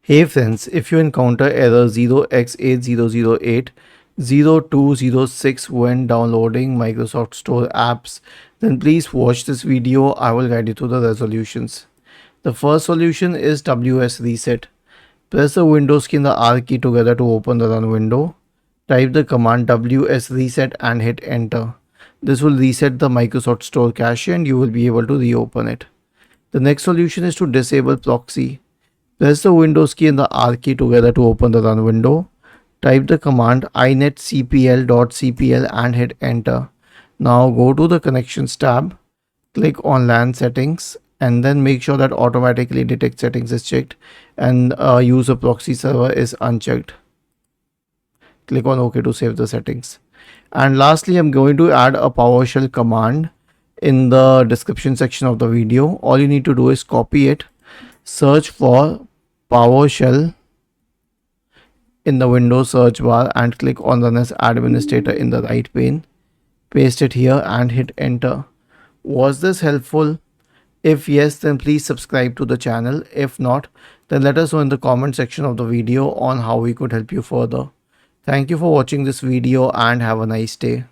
Hey friends, if you encounter error 0x80080206 when downloading Microsoft Store apps, then please watch this video. I will guide you through the resolutions. The first solution is WS Reset. Press the Windows key and the R key together to open the run window. Type the command WS Reset and hit enter. This will reset the Microsoft Store cache and you will be able to reopen it. The next solution is to disable proxy. Press the Windows key and the R key together to open the run window. Type the command inetcpl.cpl and hit enter. Now go to the connections tab, click on LAN settings, and then make sure that automatically detect settings is checked and use a proxy server is unchecked. Click on OK to save the settings. And lastly, I'm going to add a PowerShell command in the description section of the video. All you need to do is copy it, search for PowerShell in the Windows search bar and click on Run as Administrator in the right pane. Paste it here and hit enter. Was this helpful? If yes, then please subscribe to the channel. If not, then let us know in the comment section of the video on how we could help you further. Thank you for watching this video and have a nice day.